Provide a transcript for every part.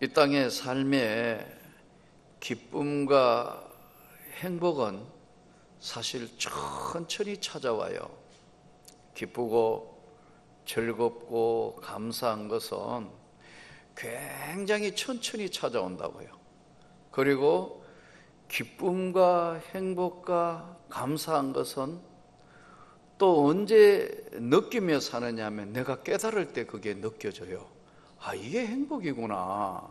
이 땅의 삶의 기쁨과 행복은 사실 천천히 찾아와요. 기쁘고 즐겁고 감사한 것은 굉장히 천천히 찾아온다고요. 그리고 기쁨과 행복과 감사한 것은 또 언제 느끼며 사느냐 하면 내가 깨달을 때 그게 느껴져요. 아, 이게 행복이구나.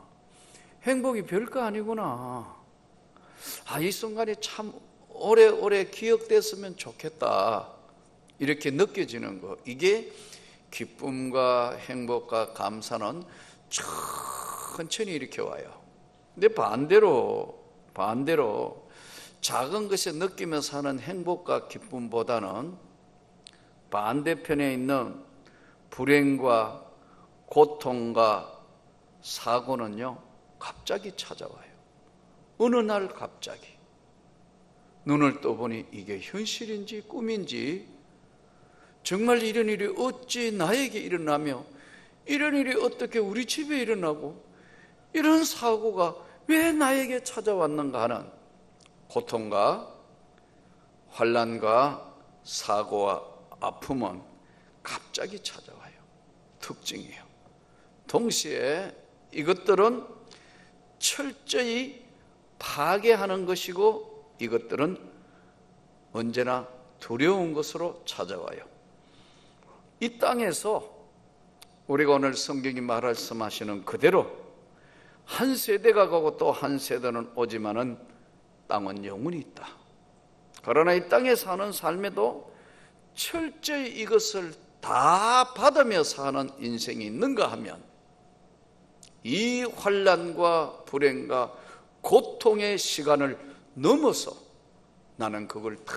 행복이 별거 아니구나. 아, 이 순간이 참 오래오래 기억됐으면 좋겠다. 이렇게 느껴지는 거. 이게 기쁨과 행복과 감사는 천천히 이렇게 와요. 근데 반대로 작은 것에 느끼며 사는 행복과 기쁨보다는 반대편에 있는 불행과 고통과 사고는요, 갑자기 찾아와요. 어느 날 갑자기 눈을 떠보니 이게 현실인지 꿈인지, 정말 이런 일이 어찌 나에게 일어나며 이런 일이 어떻게 우리 집에 일어나고 이런 사고가 왜 나에게 찾아왔는가 하는 고통과 환난과 사고와 아픔은 갑자기 찾아와요. 특징이에요. 동시에 이것들은 철저히 파괴하는 것이고 이것들은 언제나 두려운 것으로 찾아와요. 이 땅에서 우리가 오늘 성경이 말씀하시는 그대로 한 세대가 가고 또 한 세대는 오지만은 땅은 영원히 있다. 그러나 이 땅에 사는 삶에도 철저히 이것을 다 받으며 사는 인생이 있는가 하면 이 환난과 불행과 고통의 시간을 넘어서 나는 그걸 다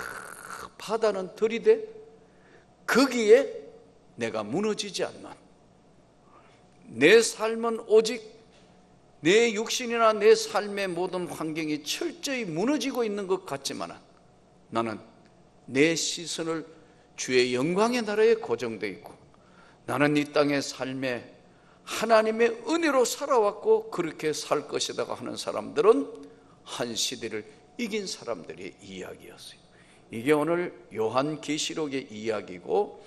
받아는 들이대 거기에 내가 무너지지 않는, 내 삶은 오직 내 육신이나 내 삶의 모든 환경이 철저히 무너지고 있는 것 같지만 나는 내 시선을 주의 영광의 나라에 고정되어 있고 나는 이 땅의 삶에 하나님의 은혜로 살아왔고 그렇게 살 것이다 하는 사람들은 한 시대를 이긴 사람들의 이야기였어요. 이게 오늘 요한계시록의 이야기고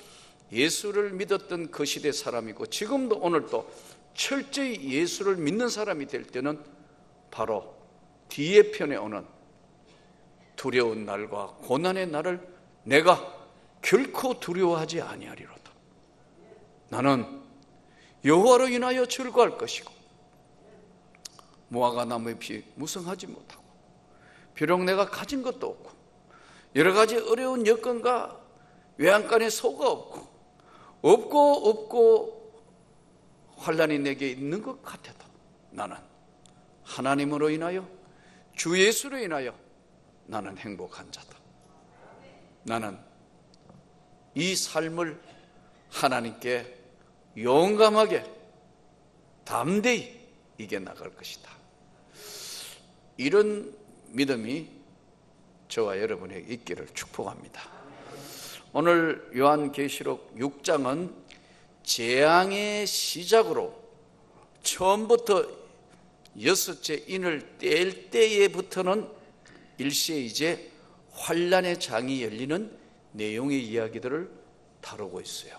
예수를 믿었던 그 시대 사람이고 지금도 오늘도 철저히 예수를 믿는 사람이 될 때는 바로 뒤에 편에 오는 두려운 날과 고난의 날을 내가 결코 두려워하지 아니하리로다. 나는 여호와로 인하여 즐거워할 것이고 무화과 나무의 피 무성하지 못하고 비록 내가 가진 것도 없고 여러 가지 어려운 여건과 외양간에 소가 없고 환난이 내게 있는 것 같아도 나는 하나님으로 인하여 주 예수로 인하여 나는 행복한 자다. 나는 이 삶을 하나님께 용감하게 담대히 이겨나갈 것이다. 이런 믿음이 저와 여러분에게 있기를 축복합니다. 오늘 요한계시록 6장은 재앙의 시작으로 처음부터 여섯째 인을 뗄 때에부터는 일시에 이제 환난의 장이 열리는 내용의 이야기들을 다루고 있어요.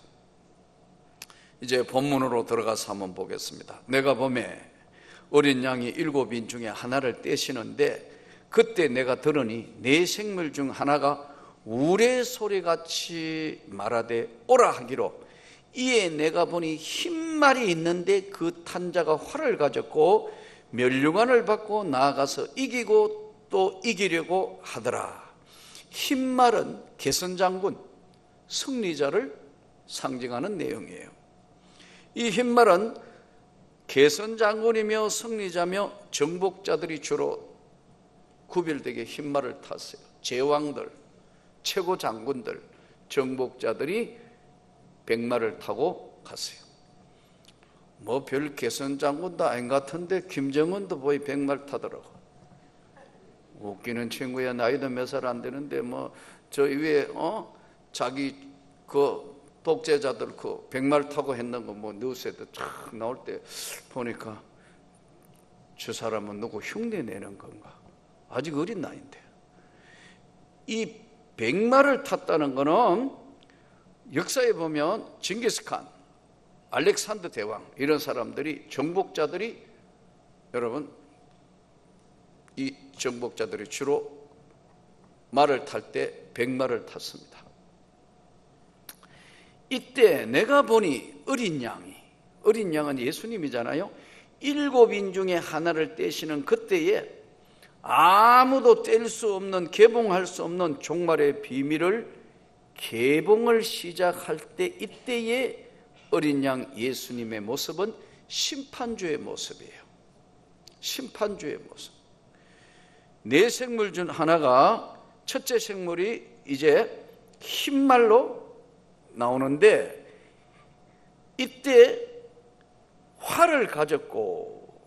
이제 본문으로 들어가서 한번 보겠습니다. 내가 보매 어린 양이 7인 중에 하나를 떼시는데 그때 내가 들으니 네 생물 중 하나가 우레소리같이 말하되 오라 하기로 이에 내가 보니 흰 말이 있는데 그 탄자가 활을 가졌고 면류관을 받고 나아가서 이기고 또 이기려고 하더라. 흰 말은 개선장군 승리자를 상징하는 내용이에요. 이 흰 말은 개선장군이며 승리자며 정복자들이 주로 구별되게 흰 말을 탔어요. 제왕들, 최고 장군들, 정복자들이 백마를 타고 갔어요. 뭐 별 개선장군도 아닌 것 같은데 김정은도 거의 백마를 타더라고. 웃기는 친구야. 나이도 몇 살 안 되는데 뭐 저 위에 자기 그 독재자들 그 백말 타고 했는 거 뭐 뉴스에도 쫙 나올 때 보니까 저 사람은 누구 흉내 내는 건가? 아직 어린 나이인데. 이 백마를 탔다는 거는 역사에 보면 징기스칸, 알렉산더 대왕 이런 사람들이 정복자들이 여러분 이 정복자들이 주로 말을 탈 때 백마를 탔습니다. 이때 내가 보니 어린 양은 예수님이잖아요. 7인 중에 하나를 떼시는 그때에 아무도 뗄 수 없는, 개봉할 수 없는 종말의 비밀을 개봉을 시작할 때, 이때의 어린 양 예수님의 모습은 심판주의 모습이에요. 심판주의 모습. 네 생물 중 하나가, 첫째 생물이 이제 흰말로 나오는데, 이때 활을 가졌고,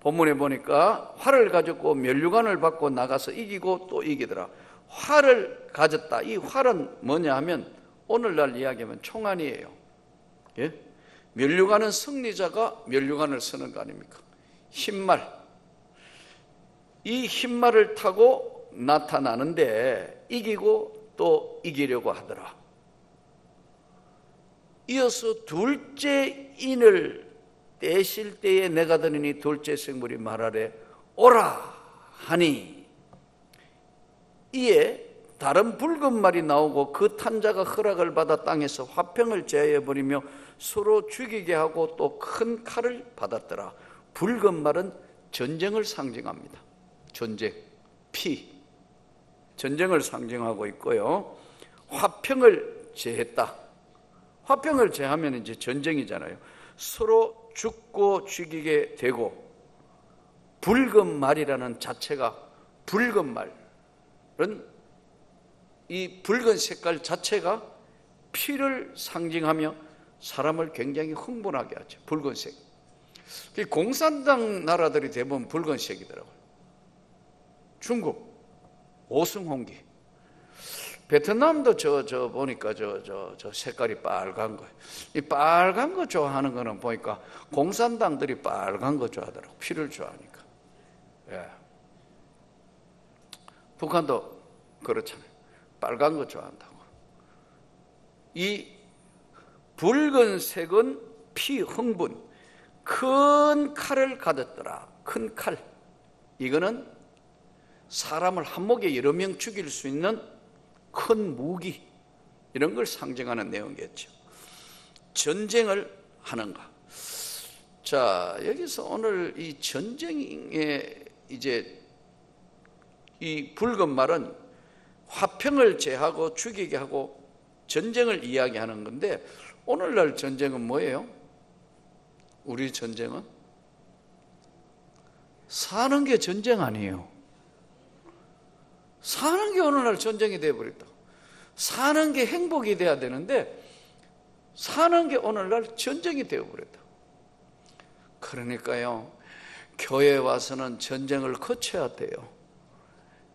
본문에 보니까 활을 가졌고 면류관을 받고 나가서 이기고 또 이기더라. 활을 가졌다. 이 활은 뭐냐 하면 오늘날 이야기하면 총알이에요. 예? 면류관은 승리자가 면류관을 쓰는 거 아닙니까? 흰말. 이 흰말을 타고 나타나는데 이기고 또 이기려고 하더라. 이어서 둘째 인을 떼실 때에 내가 들으니 둘째 생물이 말하래 오라 하니, 이에 다른 붉은 말이 나오고 그 탄자가 허락을 받아 땅에서 화평을 제하여 버리며 서로 죽이게 하고 또 큰 칼을 받았더라. 붉은 말은 전쟁을 상징합니다. 전쟁, 피, 전쟁을 상징하고 있고요. 화평을 제했다. 화평을 제하면 이제 전쟁이잖아요. 서로 죽고 죽이게 되고, 붉은 말이라는 자체가, 붉은 말은 이 붉은 색깔 자체가 피를 상징하며 사람을 굉장히 흥분하게 하죠. 붉은색. 공산당 나라들이 대부분 붉은색이더라고요. 중국 오승홍기, 베트남도 저 보니까 저 색깔이 빨간 거예요. 이 빨간 거 좋아하는 거는 보니까 공산당들이 빨간 거 좋아하더라고. 피를 좋아하니까. 예. 북한도 그렇잖아요. 빨간 거 좋아한다고. 이 붉은색은 피 흥분, 큰 칼을 가졌더라. 큰 칼. 이거는 사람을 한 목에 여러 명 죽일 수 있는 큰 무기, 이런 걸 상징하는 내용이겠죠. 전쟁을 하는가. 자, 여기서 오늘 이 전쟁에 이제 이 붉은 말은 화평을 제하고 죽이게 하고 전쟁을 이야기하는 건데, 오늘날 전쟁은 뭐예요? 우리 전쟁은 사는 게 전쟁 아니에요. 사는 게 오늘날 전쟁이 되어버렸다. 사는 게 행복이 돼야 되는데 사는 게 오늘날 전쟁이 되어버렸다. 그러니까요, 교회에 와서는 전쟁을 거쳐야 돼요.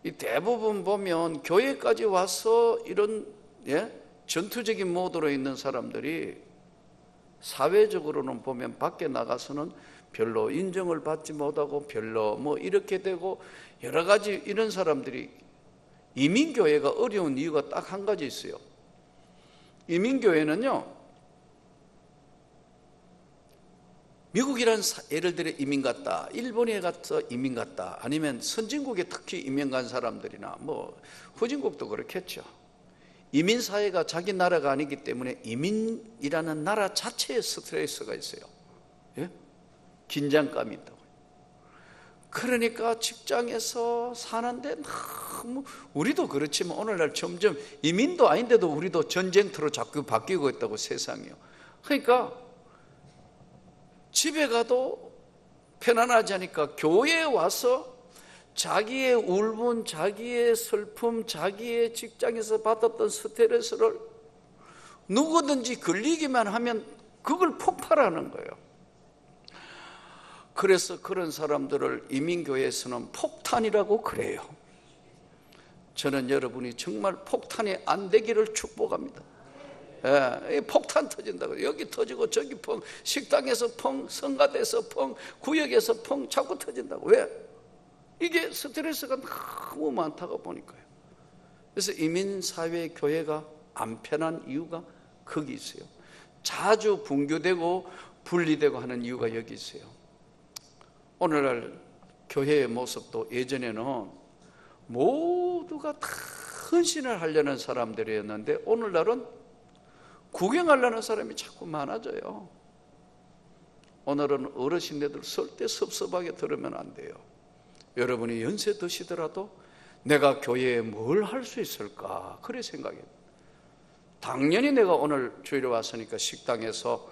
이 대부분 보면 교회까지 와서 이런 전투적인 모드로 있는 사람들이 사회적으로는 보면 밖에 나가서는 별로 인정을 받지 못하고 별로 뭐 이렇게 되고 여러 가지, 이런 사람들이, 이민교회가 어려운 이유가 딱 한 가지 있어요. 이민교회는요, 미국이란 예를 들어 이민 갔다, 일본에 가서 이민 갔다, 아니면 선진국에 특히 이민 간 사람들이나 뭐 후진국도 그렇겠죠. 이민사회가 자기 나라가 아니기 때문에 이민이라는 나라 자체에 스트레스가 있어요. 예? 긴장감이 있다고. 그러니까 직장에서 사는데 너무, 우리도 그렇지만 오늘날 점점 이민도 아닌데도 우리도 전쟁터로 자꾸 바뀌고 있다고, 세상이요. 그러니까 집에 가도 편안하지 않으니까 교회에 와서 자기의 울분, 자기의 슬픔, 자기의 직장에서 받았던 스트레스를 누구든지 걸리기만 하면 그걸 폭발하는 거예요. 그래서 그런 사람들을 이민교회에서는 폭탄이라고 그래요. 저는 여러분이 정말 폭탄이 안 되기를 축복합니다. 예, 폭탄 터진다고. 여기 터지고 저기 펑, 식당에서 펑, 성가대에서 펑, 구역에서 펑 자꾸 터진다고. 왜? 이게 스트레스가 너무 많다고 보니까요. 그래서 이민사회 교회가 안 편한 이유가 거기 있어요. 자주 분교되고 분리되고 하는 이유가 여기 있어요. 오늘날 교회의 모습도 예전에는 모두가 다 헌신을 하려는 사람들이었는데 오늘날은 구경하려는 사람이 자꾸 많아져요. 오늘은 어르신네들 절대 섭섭하게 들으면 안 돼요. 여러분이 연세 드시더라도 내가 교회에 뭘 할 수 있을까 그래 생각해요. 당연히 내가 오늘 주일에 왔으니까 식당에서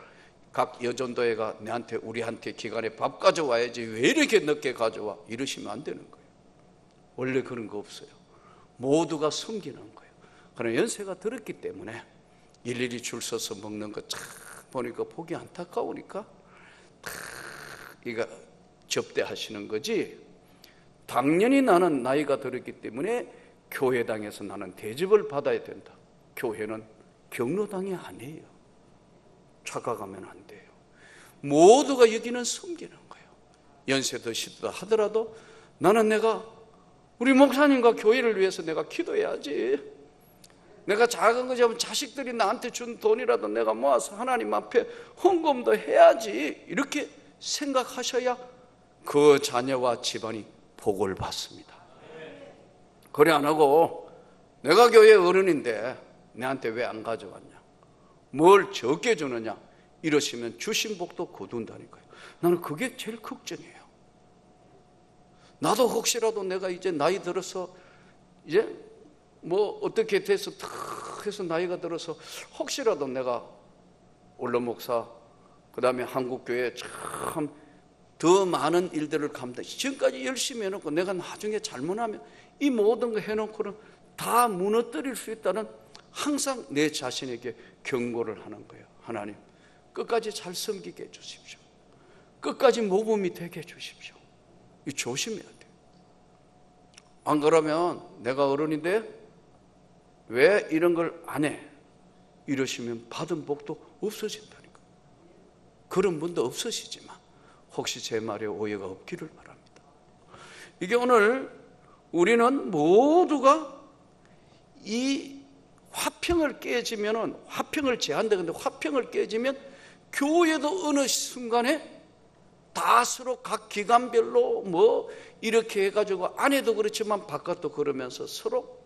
각 여전도회가 우리한테 기간에 밥 가져와야지 왜 이렇게 늦게 가져와 이러시면 안 되는 거예요. 원래 그런 거 없어요. 모두가 섬기는 거예요. 그러나 연세가 들었기 때문에 일일이 줄 서서 먹는 거 참 보니까 보기 안타까우니까 다 이거 접대하시는 거지. 당연히 나는 나이가 들었기 때문에 교회당에서 나는 대접을 받아야 된다. 교회는 경로당이 아니에요. 착각하면 안 돼요. 모두가 여기는 섬기는 거예요. 연세 드시다 하더라도 나는 내가 우리 목사님과 교회를 위해서 내가 기도해야지. 내가 작은 거 잡으면 자식들이 나한테 준 돈이라도 내가 모아서 하나님 앞에 헌금도 해야지. 이렇게 생각하셔야 그 자녀와 집안이 복을 받습니다. 그래 안 하고 내가 교회 어른인데 내한테 왜 안 가져왔냐, 뭘 적게 주느냐 이러시면 주신 복도 거둔다니까요. 나는 그게 제일 걱정이에요. 나도 혹시라도 내가 이제 나이 들어서 이제 뭐 어떻게 돼서 탁 해서 나이가 들어서 혹시라도 내가 원로 목사 그 다음에 한국교회 참 더 많은 일들을 감당 지금까지 열심히 해놓고 내가 나중에 잘못하면 이 모든 거 해놓고는 다 무너뜨릴 수 있다는 항상 내 자신에게 경고를 하는 거예요. 하나님 끝까지 잘 섬기게 해주십시오. 끝까지 모범이 되게 해주십시오. 이 조심해야 돼요. 안 그러면 내가 어른인데 왜 이런 걸 안 해? 이러시면 받은 복도 없어진다니까. 그런 분도 없으시지만 혹시 제 말에 오해가 없기를 바랍니다. 이게 오늘 우리는 모두가 이 화평을 깨지면은 화평을 제한다. 근데 화평을 깨지면 교회도 어느 순간에 다 서로 각 기관별로 뭐 이렇게 해가지고 안에도 그렇지만 바깥도 그러면서 서로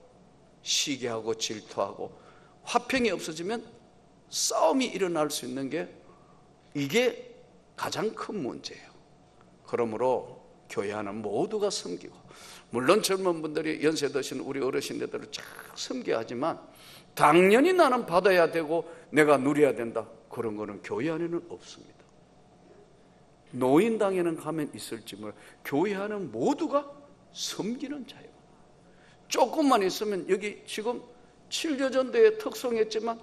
시기하고 질투하고 화평이 없어지면 싸움이 일어날 수 있는 게 이게 가장 큰 문제예요. 그러므로 교회 안은 모두가 섬기고 물론 젊은 분들이 연세 드신 우리 어르신들을 쫙 섬겨야 하지만 당연히 나는 받아야 되고 내가 누려야 된다. 그런 거는 교회 안에는 없습니다. 노인당에는 가면 있을지 몰라. 교회 안은 모두가 섬기는 자예요. 조금만 있으면 여기 지금 7여전도에 특성했지만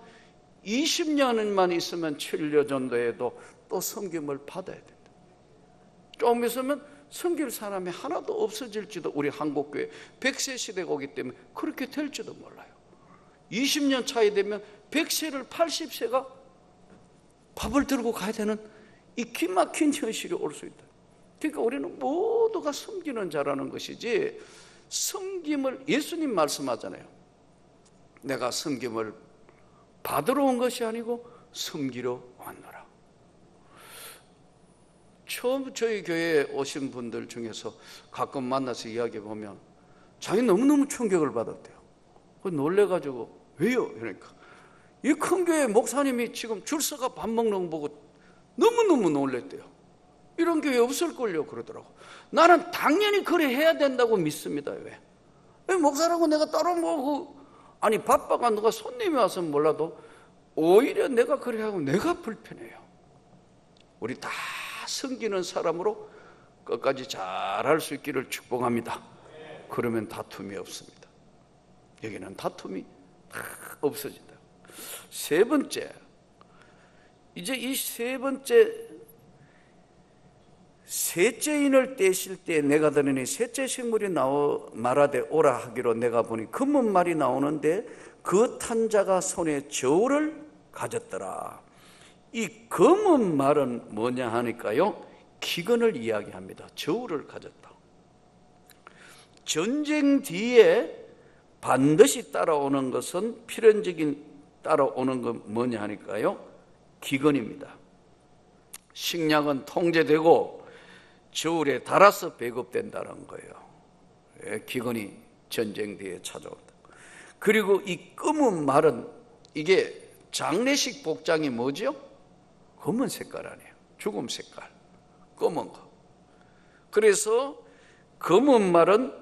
20년만 있으면 7여전도에도 또 섬김을 받아야 된다. 조금 있으면 섬길 사람이 하나도 없어질지도 우리 한국교회 100세 시대가 오기 때문에 그렇게 될지도 몰라요. 20년 차이 되면 100세를 80세가 밥을 들고 가야 되는 이 기막힌 현실이 올 수 있다. 그러니까 우리는 모두가 섬기는 자라는 것이지 섬김을 예수님 말씀하잖아요. 내가 섬김을 받으러 온 것이 아니고 섬기러 왔노라. 처음 저희 교회에 오신 분들 중에서 가끔 만나서 이야기해 보면 자기 너무너무 충격을 받았대요. 놀래가지고 왜요? 그러니까 이 큰 교회 목사님이 지금 줄 서가 밥 먹는 거 보고 너무너무 놀랬대요. 이런 교회 없을걸요 그러더라고. 나는 당연히 그래 해야 된다고 믿습니다. 왜? 목사라고 내가 따로 뭐 아니 바빠가 누가 손님이 와서 몰라도 오히려 내가 그래 하고 내가 불편해요. 우리 다 섬기는 사람으로 끝까지 잘할 수 있기를 축복합니다. 그러면 다툼이 없습니다. 여기는 다툼이 다 없어진다. 세 번째, 이제 이 세 번째 셋째인을 떼실 때 내가 들으니 셋째 식물이 말하되 오라 하기로 내가 보니 금은 말이 나오는데 그 탄자가 손에 저울을 가졌더라. 이 검은 말은 뭐냐 하니까요, 기근을 이야기합니다. 저울을 가졌다. 전쟁 뒤에 반드시 따라오는 것은, 필연적인 따라오는 건 뭐냐 하니까요, 기근입니다. 식량은 통제되고 저울에 달아서 배급된다는 거예요. 기근이 전쟁 뒤에 찾아온다. 그리고 이 검은 말은, 이게 장례식 복장이 뭐죠? 검은 색깔 아니에요. 죽음 색깔, 검은 거. 그래서 검은 말은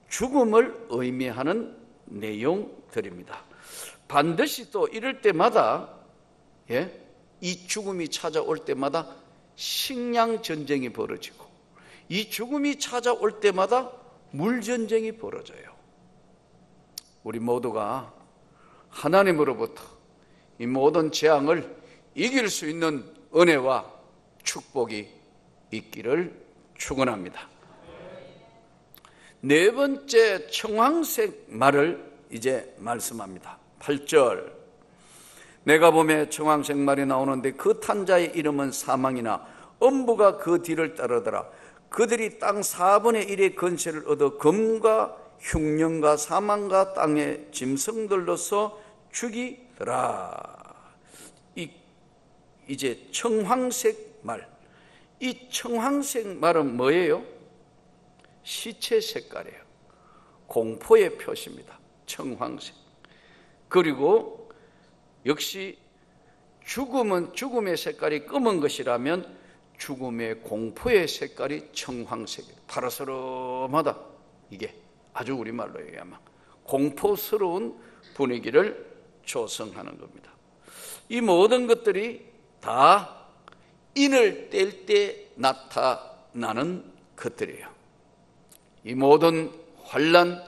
죽음을 의미하는 내용들입니다. 반드시 또 이럴 때마다, 이 죽음이 찾아올 때마다 식량 전쟁이 벌어지고, 이 죽음이 찾아올 때마다 물 전쟁이 벌어져요. 우리 모두가 하나님으로부터 이 모든 재앙을 이길 수 있는 은혜와 축복이 있기를 축원합니다. 네 번째 청황색 말을 이제 말씀합니다. 8절, 내가 보매 청황색 말이 나오는데 그 탄자의 이름은 사망이나 엄부가 그 뒤를 따르더라. 그들이 땅 4분의 1의 건세를 얻어 금과 흉년과 사망과 땅의 짐승들로서 죽이더라. 이제 청황색 말, 이 청황색 말은 뭐예요? 시체 색깔이에요. 공포의 표시입니다. 청황색. 그리고 역시 죽음은 죽음의 색깔이 검은 것이라면 죽음의 공포의 색깔이 청황색이에요. 파라스름하다. 이게 아주 우리말로 얘기하면 공포스러운 분위기를 조성하는 겁니다. 이 모든 것들이 다 인을 뗄 때 나타나는 것들이에요. 이 모든 환난,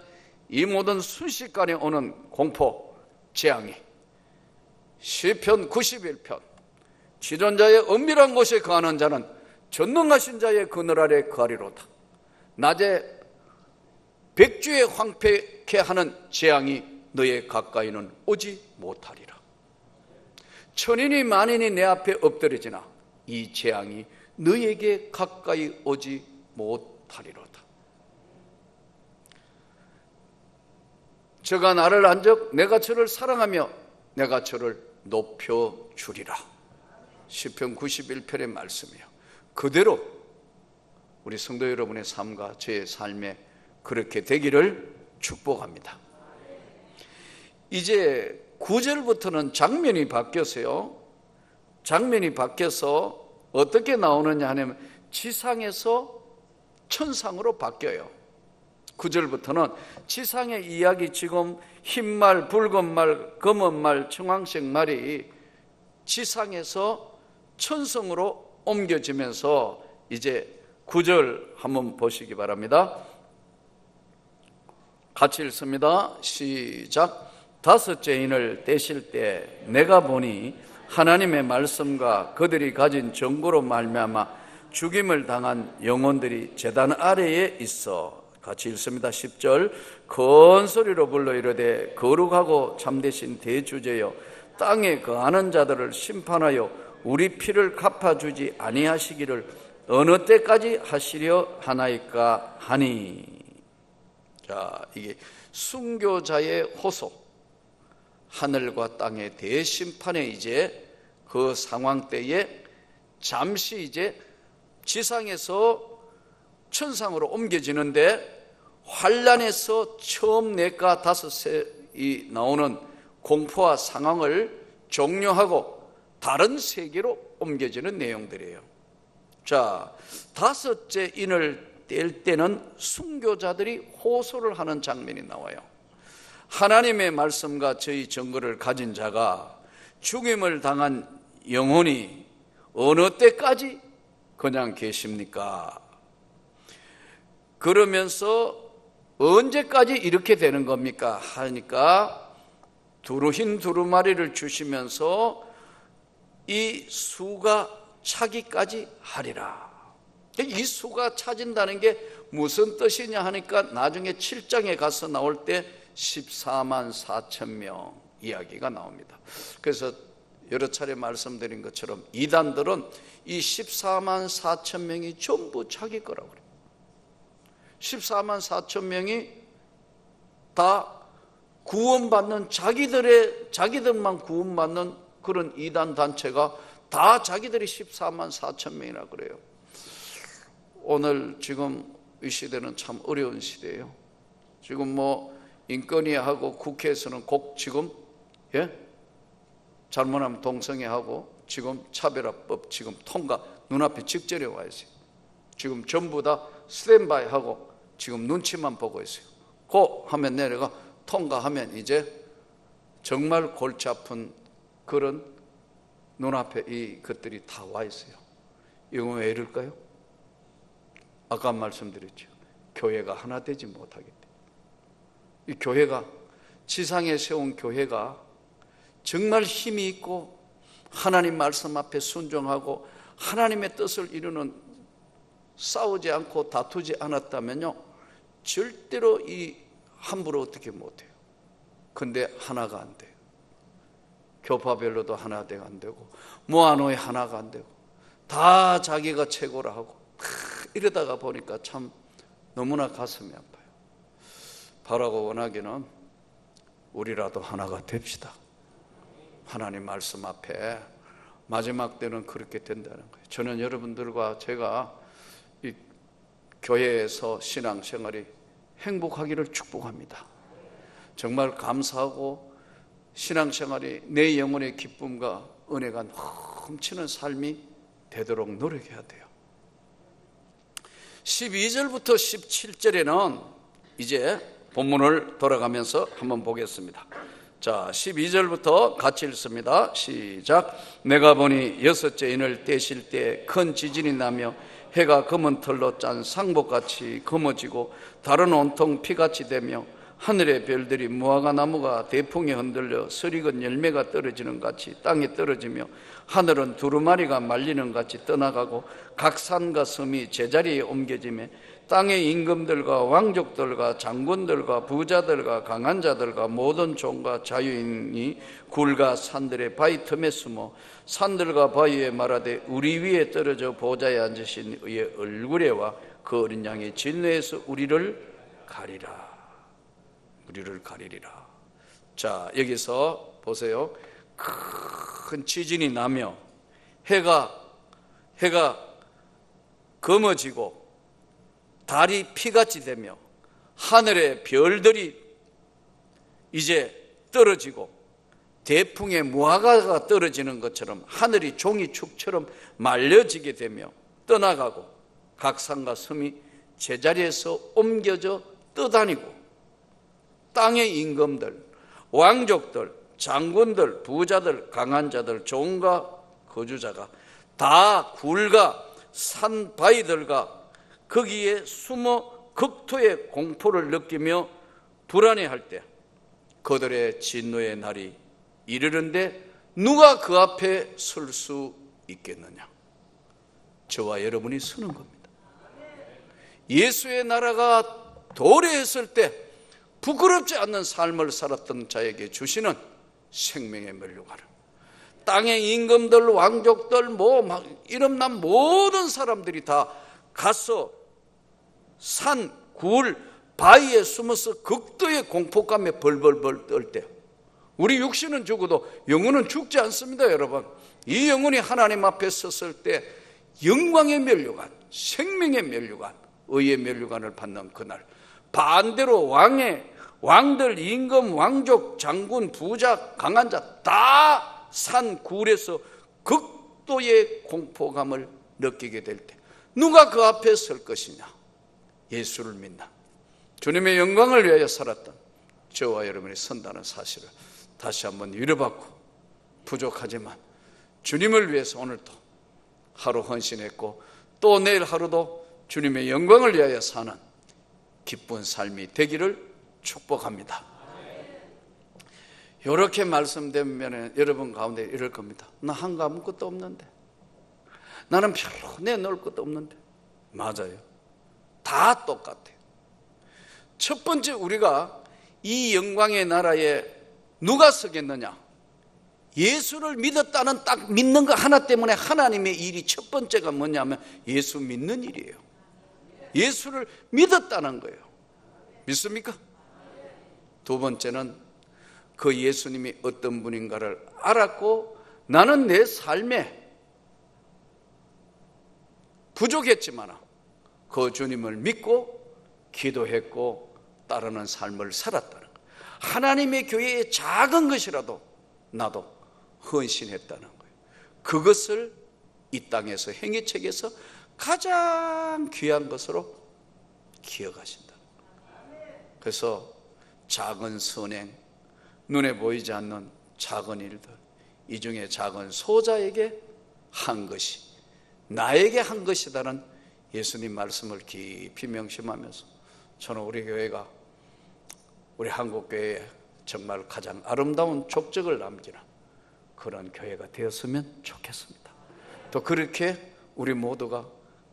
이 모든 순식간에 오는 공포, 재앙이 시편 91편, 지존자의 은밀한 곳에 거하는 자는 전능하신 자의 그늘 아래 거하리로다. 낮에 백주에 황폐케 하는 재앙이 너의 가까이는 오지 못하리라. 천인이 만인이 내 앞에 엎드려지나 이 재앙이 너에게 가까이 오지 못하리로다. 저가 나를 안적 내가 저를 사랑하며 내가 저를 높여주리라. 시편 91편의 말씀이에요. 그대로 우리 성도 여러분의 삶과 저의 삶에 그렇게 되기를 축복합니다. 이제 9절부터는 장면이 바뀌었어요. 장면이 바뀌어서 어떻게 나오느냐 하면 지상에서 천상으로 바뀌어요. 9절부터는 지상의 이야기, 지금 흰말, 붉은말, 검은말, 청황색 말이 지상에서 천성으로 옮겨지면서 이제 9절 한번 보시기 바랍니다. 같이 읽습니다. 시작. 다섯째 인을 떼실 때 내가 보니 하나님의 말씀과 그들이 가진 정보로 말미암아 죽임을 당한 영혼들이 제단 아래에 있어. 같이 읽습니다. 10절. 큰 소리로 불러 이르되 거룩하고 참되신 대주제여, 땅에 거하는 자들을 심판하여 우리 피를 갚아주지 아니하시기를 어느 때까지 하시려 하나이까 하니. 자, 이게 순교자의 호소, 하늘과 땅의 대심판에 이제 그 상황 때에 잠시 이제 지상에서 천상으로 옮겨지는데, 환란에서 처음 넷과 다섯이 나오는 공포와 상황을 종료하고 다른 세계로 옮겨지는 내용들이에요. 자, 다섯째 인을 뗄 때는 순교자들이 호소를 하는 장면이 나와요. 하나님의 말씀과 저희 증거를 가진 자가 죽임을 당한 영혼이 어느 때까지 그냥 계십니까? 그러면서 언제까지 이렇게 되는 겁니까? 하니까 흰 두루마리를 주시면서 이 수가 차기까지 하리라. 이 수가 차진다는 게 무슨 뜻이냐 하니까 나중에 7장에 가서 나올 때 14만 4천 명 이야기가 나옵니다. 그래서 여러 차례 말씀드린 것처럼 이단들은 이 14만 4천 명이 전부 자기 거라고 그래요. 14만 4천 명이 다 구원받는, 자기들만 구원받는 그런 이단 단체가 다 자기들이 14만 4천 명이라 그래요. 오늘 지금 이 시대는 참 어려운 시대예요. 지금 뭐 인권위하고 국회에서는 꼭 지금 잘못하면 동성애하고 지금 차별화법 지금 통과 눈앞에 직전에 와 있어요. 지금 전부 다 스탠바이 하고 지금 눈치만 보고 있어요. 고 하면 내려가 통과하면 이제 정말 골치 아픈 그런 눈앞에 이 것들이 다 와 있어요. 이건 왜 이럴까요? 아까 말씀드렸죠. 교회가 하나 되지 못하기 때문에. 이 교회가, 지상에 세운 교회가 정말 힘이 있고 하나님 말씀 앞에 순종하고 하나님의 뜻을 이루는, 싸우지 않고 다투지 않았다면요 절대로 이 함부로 어떻게 못해요. 근데 하나가 안 돼요. 교파별로도 하나 안 되고 모아노에 하나가 안 되고 다 자기가 최고라 하고 이러다가 보니까 참 너무나 가슴이 아파요. 바라고 원하기는 우리라도 하나가 됩시다. 하나님 말씀 앞에 마지막 때는 그렇게 된다는 거예요. 저는 여러분들과 제가 이 교회에서 신앙생활이 행복하기를 축복합니다. 정말 감사하고 신앙생활이 내 영혼의 기쁨과 은혜가 넘치는 삶이 되도록 노력해야 돼요. 12절부터 17절에는 이제 본문을 돌아가면서 한번 보겠습니다. 자, 12절부터 같이 읽습니다. 시작. 내가 보니 여섯째 인을 떼실 때 큰 지진이 나며 해가 검은 털로 짠 상복같이 검어지고 달은 온통 피같이 되며 하늘의 별들이 무화과 나무가 대풍에 흔들려 서리건 열매가 떨어지는 같이 땅에 떨어지며 하늘은 두루마리가 말리는 같이 떠나가고 각 산과 섬이 제자리에 옮겨지며 땅의 임금들과 왕족들과 장군들과 부자들과 강한 자들과 모든 종과 자유인이 굴과 산들의 바위 틈에 숨어 산들과 바위에 말하되 우리 위에 떨어져 보좌에 앉으신 의의 얼굴에와 그 어린 양의 진노에서 우리를 가리라. 우리를 가리리라. 자, 여기서 보세요. 큰 지진이 나며 해가 검어지고 달이 피같이 되며 하늘의 별들이 이제 떨어지고 대풍에 무화과가 떨어지는 것처럼 하늘이 종이축처럼 말려지게 되며 떠나가고 각 산과 섬이 제자리에서 옮겨져 떠다니고 땅의 임금들, 왕족들, 장군들, 부자들, 강한 자들, 종과 거주자가 다 굴과 산 바위들과 거기에 숨어 극토의 공포를 느끼며 불안해할 때 그들의 진노의 날이 이르는데 누가 그 앞에 설 수 있겠느냐? 저와 여러분이 서는 겁니다. 예수의 나라가 도래했을 때 부끄럽지 않는 삶을 살았던 자에게 주시는 생명의 면류관을, 땅의 임금들, 왕족들, 이름난 모든 사람들이 다 가서 산, 굴, 바위에 숨어서 극도의 공포감에 벌벌벌 떨 때 우리 육신은 죽어도 영혼은 죽지 않습니다. 여러분, 이 영혼이 하나님 앞에 섰을 때 영광의 면류관, 생명의 면류관, 의의 면류관을 받는 그날, 반대로 왕들, 임금, 왕족, 장군, 부자, 강한 자 다 산, 굴에서 극도의 공포감을 느끼게 될 때 누가 그 앞에 설 것이냐? 예수를 믿나 주님의 영광을 위하여 살았던 저와 여러분이 선다는 사실을 다시 한번 위로받고, 부족하지만 주님을 위해서 오늘도 하루 헌신했고 또 내일 하루도 주님의 영광을 위하여 사는 기쁜 삶이 되기를 축복합니다. 이렇게 말씀드리면 여러분 가운데 이럴 겁니다. 나 한거 아무것도 없는데, 나는 별로 내놓을 것도 없는데. 맞아요. 다 똑같아요. 첫 번째, 우리가 이 영광의 나라에 누가 서겠느냐? 예수를 믿었다는 딱 믿는 거 하나 때문에 하나님의 일이 첫 번째가 뭐냐면 예수 믿는 일이에요. 예수를 믿었다는 거예요. 믿습니까? 두 번째는 그 예수님이 어떤 분인가를 알았고 나는 내 삶에 부족했지만 그 주님을 믿고 기도했고 따르는 삶을 살았다는 거예요. 하나님의 교회의 작은 것이라도 나도 헌신했다는 거예요. 그것을 이 땅에서 행위책에서 가장 귀한 것으로 기억하신다. 그래서 작은 선행, 눈에 보이지 않는 작은 일들, 이 중에 작은 소자에게 한 것이 나에게 한 것이다는 예수님 말씀을 깊이 명심하면서 저는 우리 교회가 우리 한국교회에 정말 가장 아름다운 족적을 남기는 그런 교회가 되었으면 좋겠습니다. 또 그렇게 우리 모두가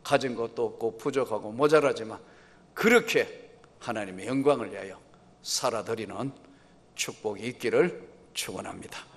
가진 것도 없고 부족하고 모자라지만 그렇게 하나님의 영광을 위하여 살아드리는 축복이 있기를 축원합니다.